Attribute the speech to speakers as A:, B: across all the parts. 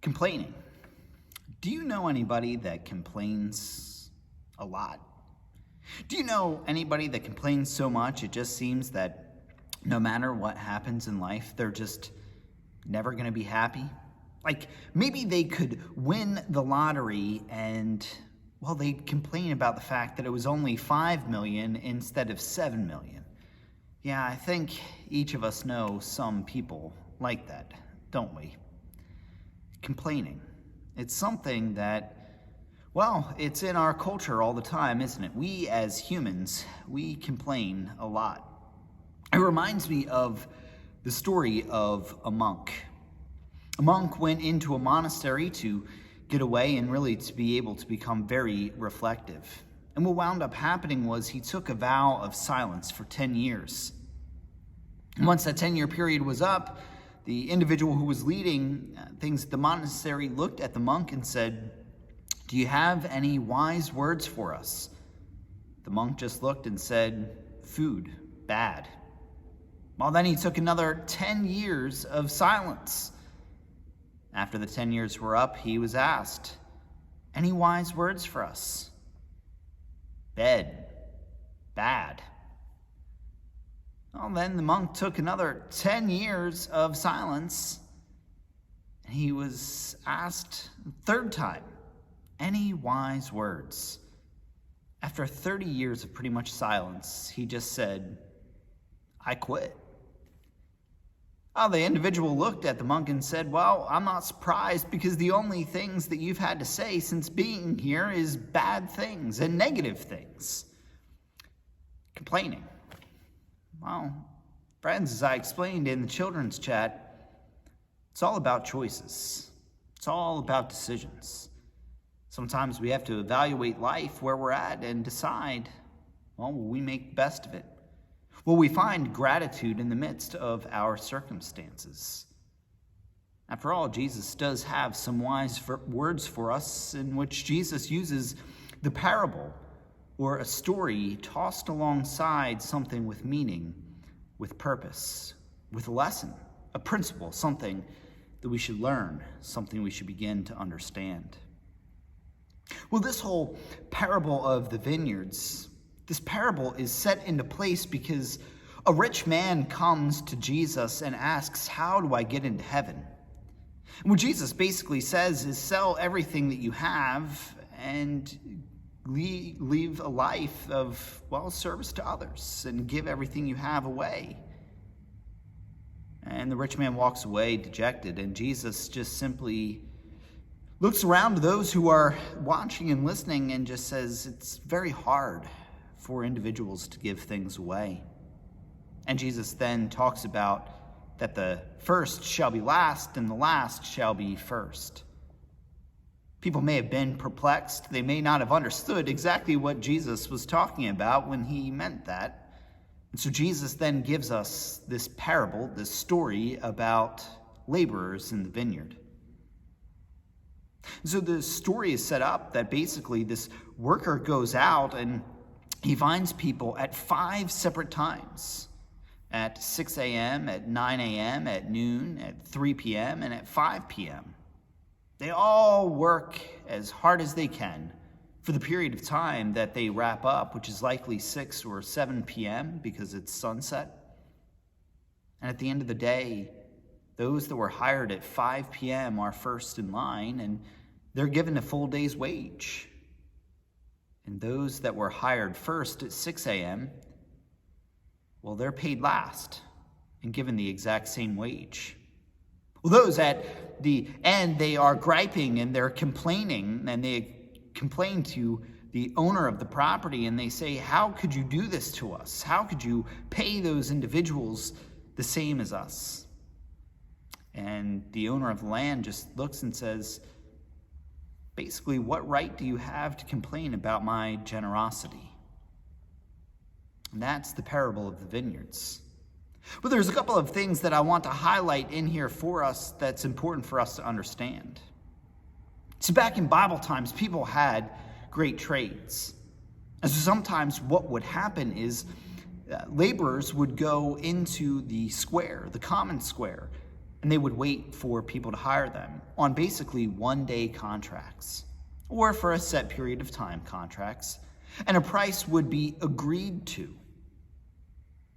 A: Complaining. Do you know anybody that complains a lot? Do you know anybody that complains so much it just seems that no matter what happens in life, they're just never going to be happy? Like maybe they could win the lottery and, well, they complain about the fact that it was only 5 million instead of 7 million. Yeah, I think each of us know some people like that, don't we? Complaining. It's something that, well, it's in our culture all the time, isn't it? We as humans, we complain a lot. It reminds me of the story of a monk. A monk went into a monastery to get away and really to be able to become very reflective. And what wound up happening was he took a vow of silence for 10 years. And once that 10-year period was up, the individual who was leading things at the monastery looked at the monk and said, "Do you have any wise words for us?" The monk just looked and said, "Food, bad." Well, then he took another 10 years of silence. After the 10 years were up, he was asked, "Any wise words for us?" "Bed, bad." Well, then the monk took another 10 years of silence, and he was asked a third time, "Any wise words?" After 30 years of pretty much silence, he just said, "I quit." Oh, the individual looked at the monk and said, "Well, I'm not surprised because the only things that you've had to say since being here is bad things and negative things." Complaining. Well, friends, as I explained in the children's chat, it's all about choices. It's all about decisions. Sometimes we have to evaluate life where we're at and decide, well, will we make the best of it? Will we find gratitude in the midst of our circumstances? After all, Jesus does have some wise words for us in which Jesus uses the parable or a story tossed alongside something with meaning, with purpose, with a lesson, a principle, something that we should learn, something we should begin to understand. Well, this whole parable of the vineyards, this parable is set into place because a rich man comes to Jesus and asks, "How do I get into heaven?" And what Jesus basically says is sell everything that you have and live a life of, well, service to others and give everything you have away. And the rich man walks away dejected, and Jesus just simply looks around to those who are watching and listening and just says it's very hard for individuals to give things away. And Jesus then talks about that the first shall be last and the last shall be first. People may have been perplexed. They may not have understood exactly what Jesus was talking about when he meant that. And so Jesus then gives us this parable, this story about laborers in the vineyard. So the story is set up that basically this worker goes out and he finds people at 5 separate times. At 6 a.m., at 9 a.m., at noon, at 3 p.m., and at 5 p.m. They all work as hard as they can for the period of time that they wrap up, which is likely 6 or 7 p.m. because it's sunset. And at the end of the day, those that were hired at 5 p.m. are first in line, and they're given a full day's wage. And those that were hired first at 6 a.m., well, they're paid last and given the exact same wage. Well, those at the end, they are griping and they're complaining, and they complain to the owner of the property and they say, "How could you do this to us? How could you pay those individuals the same as us?" And the owner of the land just looks and says, basically, "What right do you have to complain about my generosity?" And that's the parable of the vineyards. But there's a couple of things that I want to highlight in here for us that's important for us to understand. So back in Bible times, people had great trades. And so sometimes what would happen is laborers would go into the square, the common square, and they would wait for people to hire them on basically one-day contracts or for a set period of time contracts, and a price would be agreed to.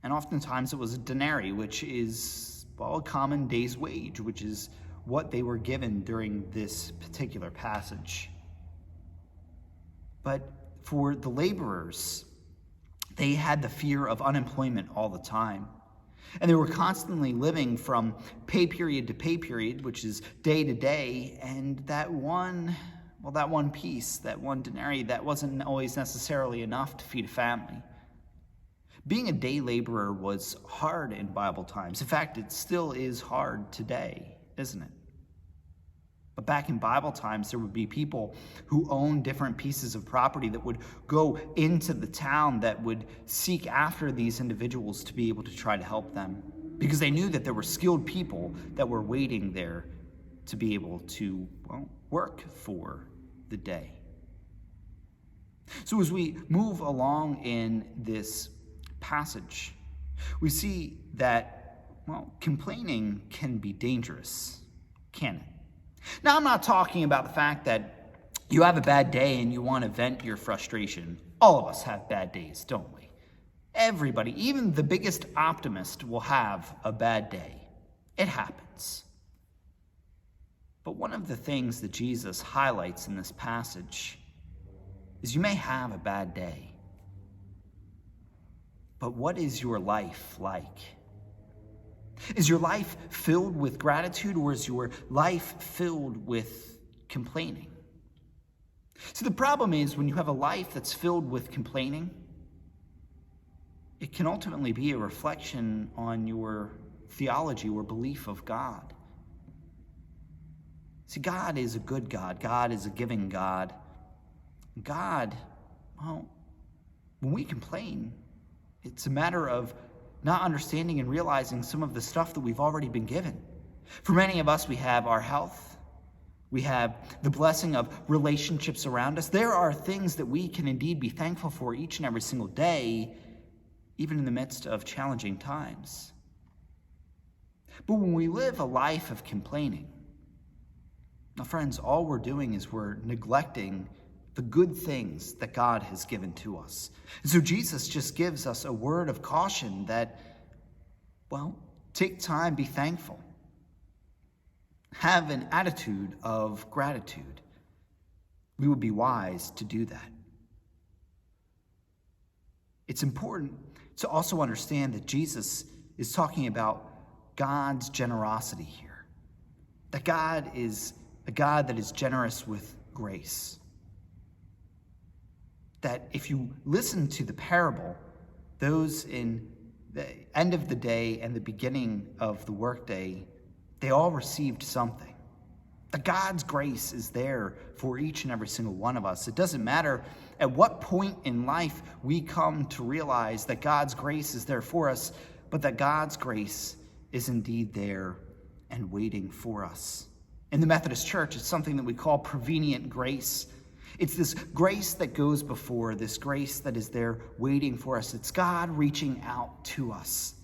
A: And oftentimes it was a denarii, which is, well, a common day's wage, which is what they were given during this particular passage. But for the laborers, they had the fear of unemployment all the time. And they were constantly living from pay period to pay period, which is day to day, and that one piece, that one denarii, that wasn't always necessarily enough to feed a family. Being a day laborer was hard in Bible times. In fact, it still is hard today, isn't it? But back in Bible times, there would be people who owned different pieces of property that would go into the town that would seek after these individuals to be able to try to help them, because they knew that there were skilled people that were waiting there to be able to, well, work for the day. So as we move along in this passage, we see that, well, complaining can be dangerous, can it? Now, I'm not talking about the fact that you have a bad day and you want to vent your frustration. All of us have bad days, don't we? Everybody, even the biggest optimist, will have a bad day. It happens. But one of the things that Jesus highlights in this passage is you may have a bad day. But what is your life like? Is your life filled with gratitude, or is your life filled with complaining? See, the problem is when you have a life that's filled with complaining, it can ultimately be a reflection on your theology or belief of God. See, God is a good God. God is a giving God. God, well, when we complain, it's a matter of not understanding and realizing some of the stuff that we've already been given. For many of us, we have our health. We have the blessing of relationships around us. There are things that we can indeed be thankful for each and every single day, even in the midst of challenging times. But when we live a life of complaining, now friends, all we're doing is we're neglecting the good things that God has given to us. And so Jesus just gives us a word of caution that, well, take time, be thankful. Have an attitude of gratitude. We would be wise to do that. It's important to also understand that Jesus is talking about God's generosity here. That God is a God that is generous with grace. That if you listen to the parable, those in the end of the day and the beginning of the workday, they all received something. That God's grace is there for each and every single one of us. It doesn't matter at what point in life we come to realize that God's grace is there for us, but that God's grace is indeed there and waiting for us. In the Methodist Church, it's something that we call Prevenient Grace. It's this grace that goes before, this grace that is there waiting for us. It's God reaching out to us.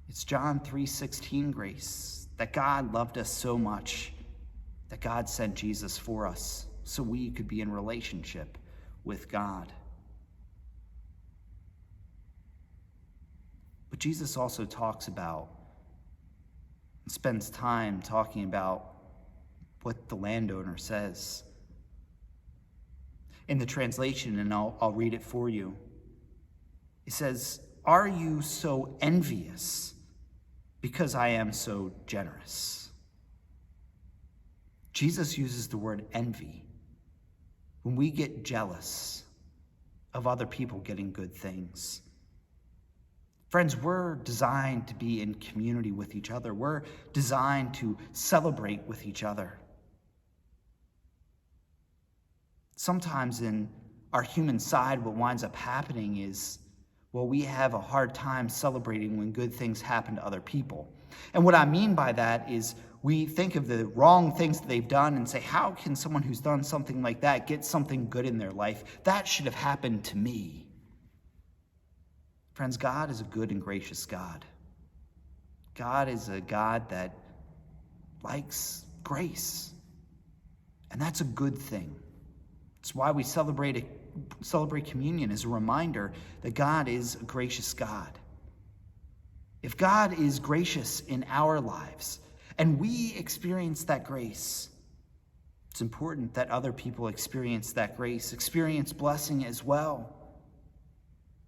A: It's John 3:16 grace, that God loved us so much that God sent Jesus for us so we could be in relationship with God. But Jesus also talks about and spends time talking about what the landowner says. In the translation, and I'll read it for you. It says, "Are you so envious because I am so generous?" Jesus uses the word envy when we get jealous of other people getting good things. Friends, we're designed to be in community with each other. We're designed to celebrate with each other. Sometimes in our human side, what winds up happening is, well, we have a hard time celebrating when good things happen to other people. And what I mean by that is we think of the wrong things that they've done and say, how can someone who's done something like that get something good in their life? That should have happened to me. Friends, God is a good and gracious God. God is a God that likes grace. And that's a good thing. It's why we celebrate communion as a reminder that God is a gracious God. If God is gracious in our lives and we experience that grace, it's important that other people experience that grace, experience blessing as well.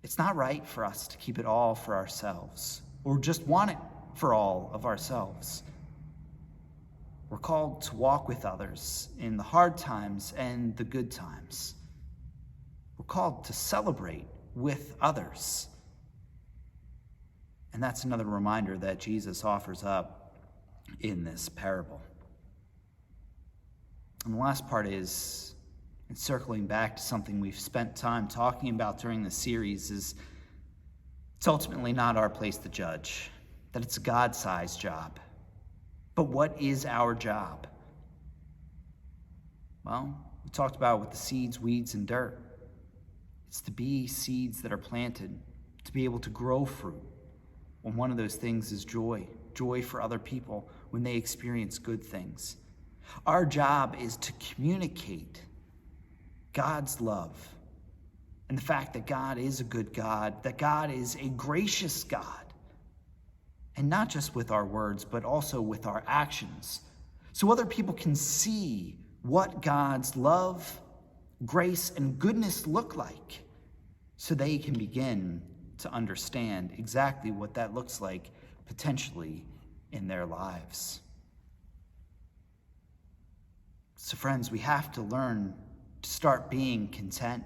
A: It's not right for us to keep it all for ourselves or just want it for all of ourselves. We're called to walk with others in the hard times and the good times. We're called to celebrate with others. And that's another reminder that Jesus offers up in this parable. And the last part is, and circling back to something we've spent time talking about during the series, is it's ultimately not our place to judge, that it's a God-sized job. But what is our job? Well, we talked about with the seeds, weeds, and dirt. It's to be seeds that are planted, to be able to grow fruit. And one of those things is joy for other people when they experience good things. Our job is to communicate God's love and the fact that God is a good God, that God is a gracious God. And not just with our words, but also with our actions. So other people can see what God's love, grace, and goodness look like. So they can begin to understand exactly what that looks like potentially in their lives. So friends, we have to learn to start being content.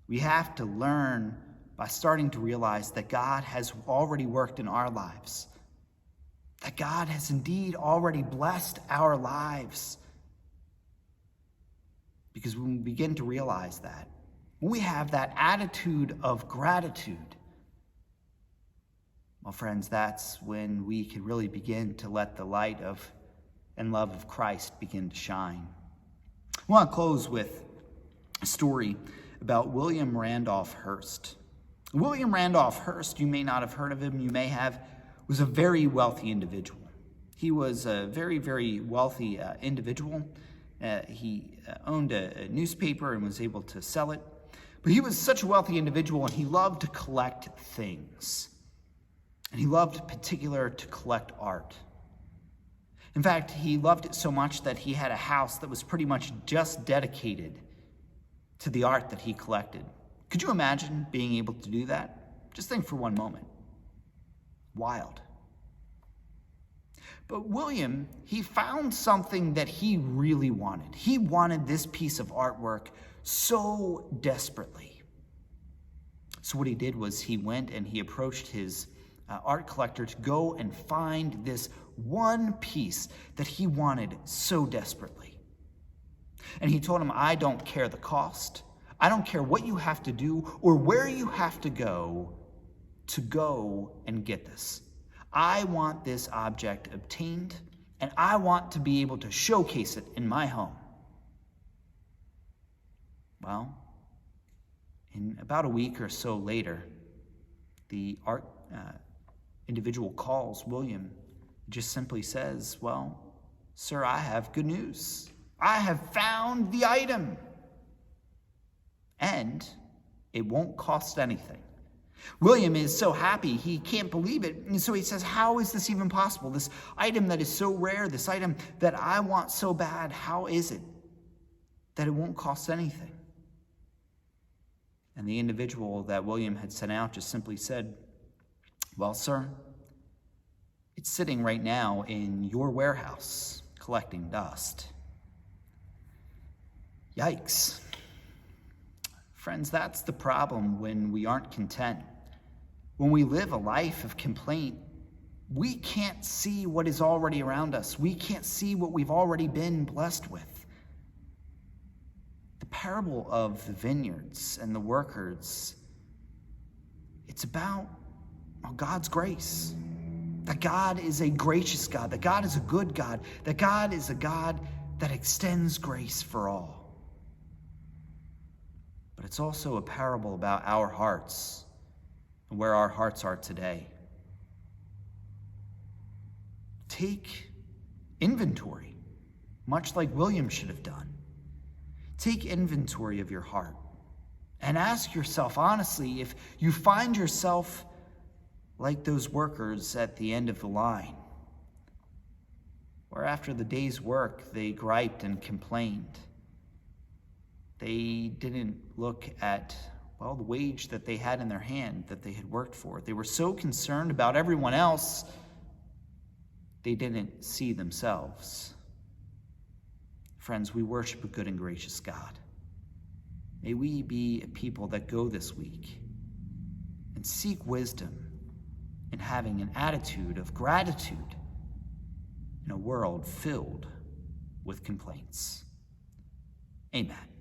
A: We have to learn by starting to realize that God has already worked in our lives, that God has indeed already blessed our lives. Because when we begin to realize that, when we have that attitude of gratitude, well, friends, that's when we can really begin to let the light of and love of Christ begin to shine. I want to close with a story about William Randolph Hearst. William Randolph Hearst, you may not have heard of him, you may have, was a very wealthy individual. He was a very, very wealthy individual. He owned a newspaper and was able to sell it. But he was such a wealthy individual, and he loved to collect things. And he loved in particular to collect art. In fact, he loved it so much that he had a house that was pretty much just dedicated to the art that he collected. Could you imagine being able to do that? Just think for one moment. Wild. But William, he found something that he really wanted. He wanted this piece of artwork so desperately. So what he did was he went and he approached his art collector to go and find this one piece that he wanted so desperately. And he told him, I don't care the cost. I don't care what you have to do or where you have to go and get this. I want this object obtained, and I want to be able to showcase it in my home. Well, in about a week or so later, the art individual calls William, just simply says, well, sir, I have good news. I have found the item, and it won't cost anything. William is so happy, he can't believe it. And so he says, how is this even possible? This item that is so rare, this item that I want so bad, how is it that it won't cost anything? And the individual that William had sent out just simply said, well, sir, it's sitting right now in your warehouse collecting dust. Yikes. Friends, that's the problem when we aren't content. When we live a life of complaint, we can't see what is already around us. We can't see what we've already been blessed with. The parable of the vineyards and the workers, it's about God's grace. That God is a gracious God, that God is a good God, that God is a God that extends grace for all. But it's also a parable about our hearts and where our hearts are today. Take inventory, much like William should have done. Take inventory of your heart and ask yourself honestly if you find yourself like those workers at the end of the line, where after the day's work they griped and complained. They didn't look at, the wage that they had in their hand that they had worked for. They were so concerned about everyone else, they didn't see themselves. Friends, we worship a good and gracious God. May we be a people that go this week and seek wisdom in having an attitude of gratitude in a world filled with complaints. Amen.